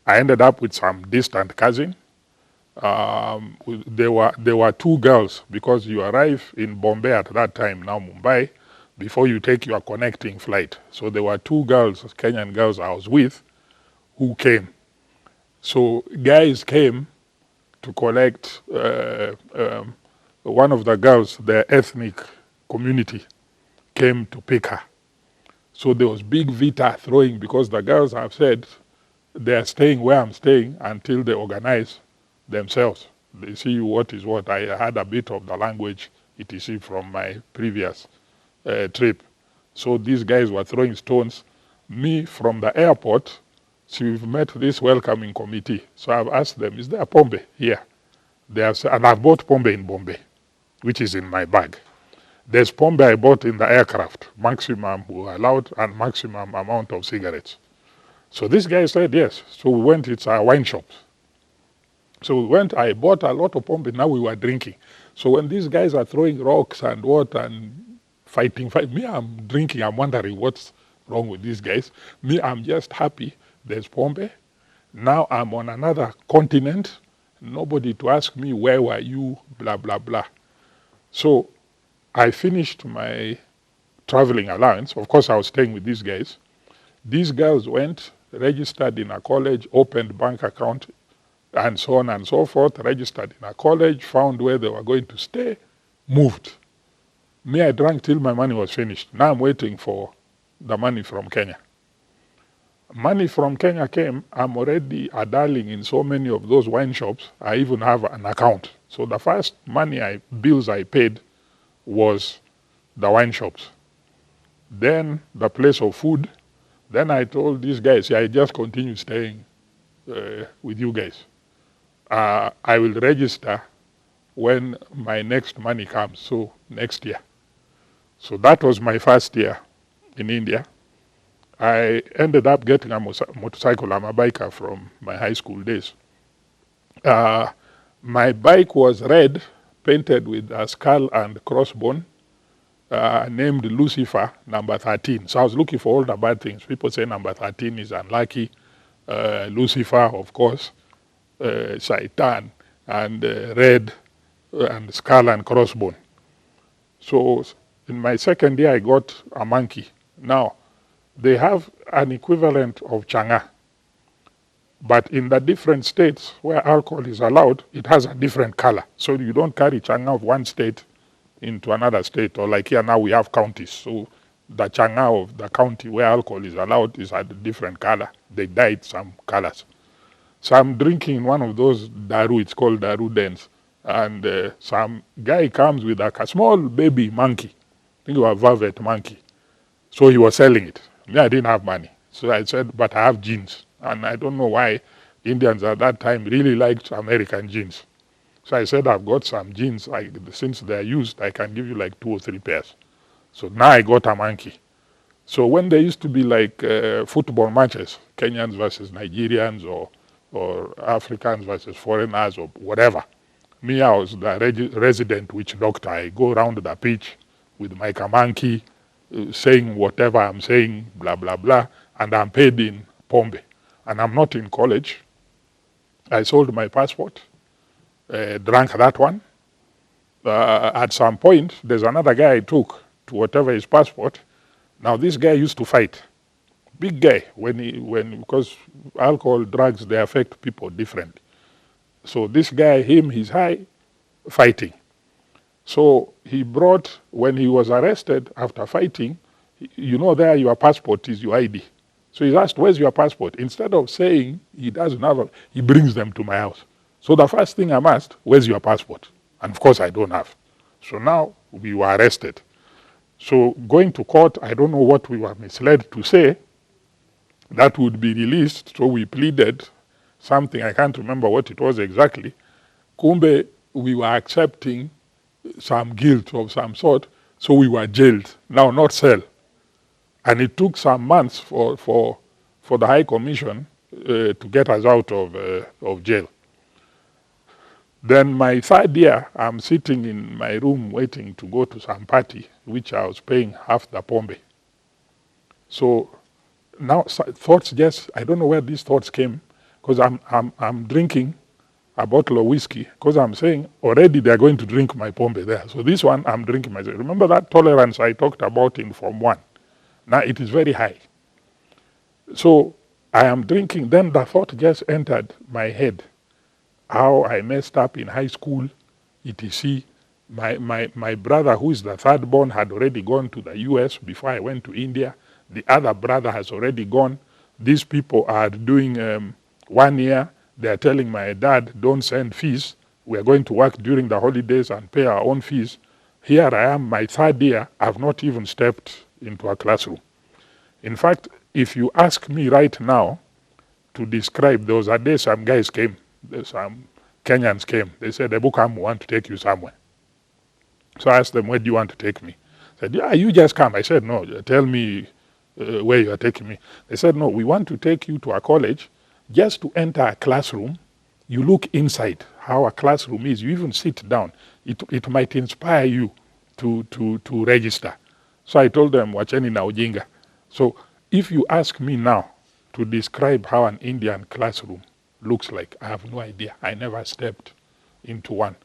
I ended up with some distant cousin. There were two girls, because you arrive in Bombay at that time, now Mumbai, before you take your connecting flight. So there were two girls, Kenyan girls I was with, who came. So guys came to collect one of the girls, their ethnic community came to pick her. So there was big vita throwing, because the girls have said they are staying where I'm staying until they organize themselves. They see what is what. I had a bit of the language, etc., from my previous trip. So these guys were throwing stones. Me, from the airport, so we've met this welcoming committee. So I've asked them, is there pombe here? They have said, and I've bought pombe in Bombay, which is in my bag. There's pombe I bought in the aircraft, maximum allowed and maximum amount of cigarettes. So this guy said yes. So we went, it's a wine shop. So we went, I bought a lot of pombe, now we were drinking. So when these guys are throwing rocks and what and fighting, me, I'm drinking, I'm wondering what's wrong with these guys. Me, I'm just happy there's pombe. Now I'm on another continent, nobody to ask me, where were you, blah, blah, blah. So I finished my traveling allowance. Of course, I was staying with these guys. These girls went, registered in a college, opened bank account, and so on and so forth, registered in a college, found where they were going to stay, moved. Me, I drank till my money was finished. Now I'm waiting for the money from Kenya. Money from Kenya came. I'm already a darling in so many of those wine shops. I even have an account. So the first bills I paid was the wine shops. Then the place of food. Then I told these guys, I just continue staying with you guys. I will register when my next money comes, so next year. So that was my first year in India. I ended up getting a motorcycle. I'm a biker from my high school days. My bike was red, painted with a skull and crossbone, named Lucifer, number 13. So I was looking for all the bad things. People say number 13 is unlucky. Lucifer, of course, Satan, and red, and skull and crossbone. So in my second year, I got a monkey. Now, they have an equivalent of changa. But in the different states where alcohol is allowed, it has a different color. So you don't carry changa of one state into another state. Or like here now we have counties. So the changa of the county where alcohol is allowed is a different color. They dyed some colors. So I'm drinking one of those daru, it's called daru dens. And some guy comes with a small baby monkey. I think it was a velvet monkey. So he was selling it. Me, I didn't have money. So I said, but I have jeans. And I don't know why Indians at that time really liked American jeans. So I said, I've got some jeans. Since they're used, I can give you like 2 or 3 pairs. So now I got a monkey. So when there used to be like football matches, Kenyans versus Nigerians or Africans versus foreigners or whatever, me, I was the resident witch doctor. I go around the pitch with my monkey, saying whatever I'm saying, blah, blah, blah, and I'm paid in pombe. And I'm not in college. I sold my passport, drank that one. At some point, there's another guy I took to whatever his passport. Now, this guy used to fight. Big guy, because alcohol, drugs, they affect people differently. So this guy, he's high, fighting. So he brought, when he was arrested after fighting, there your passport is your ID. So he's asked, where's your passport? Instead of saying he doesn't have he brings them to my house. So the first thing I'm asked, where's your passport? And of course I don't have. So now we were arrested. So going to court, I don't know what we were misled to say. That would be released. So we pleaded something, I can't remember what it was exactly. Kumbe, we were accepting some guilt of some sort, so we were jailed. Now, not cell. And it took some months for the High Commission to get us out of jail. Then my third year, I'm sitting in my room waiting to go to some party, which I was paying half the pombe. So now thoughts I don't know where these thoughts came, because I'm drinking a bottle of whiskey, because I'm saying already they're going to drink my pombe there. So this one, I'm drinking myself. Remember that tolerance I talked about in Form 1? Now it is very high. So I am drinking, then the thought just entered my head, how I messed up in high school, etc. My brother, who is the third born, had already gone to the US before I went to India. The other brother has already gone. These people are doing 1 year. They are telling my dad, don't send fees. We are going to work during the holidays and pay our own fees. Here I am, my third year. I've not even stepped into a classroom. In fact, if you ask me right now to describe, there was a day some guys came, some Kenyans came. They said, Ebukam, we want to take you somewhere. So I asked them, where do you want to take me? They said, yeah, you just come. I said, no, tell me where you are taking me. They said, no, we want to take you to a college. Just to enter a classroom, you look inside how a classroom is. You even sit down. It might inspire you to register. So I told them, wacheni na ujinga. So if you ask me now to describe how an Indian classroom looks like, I have no idea. I never stepped into one.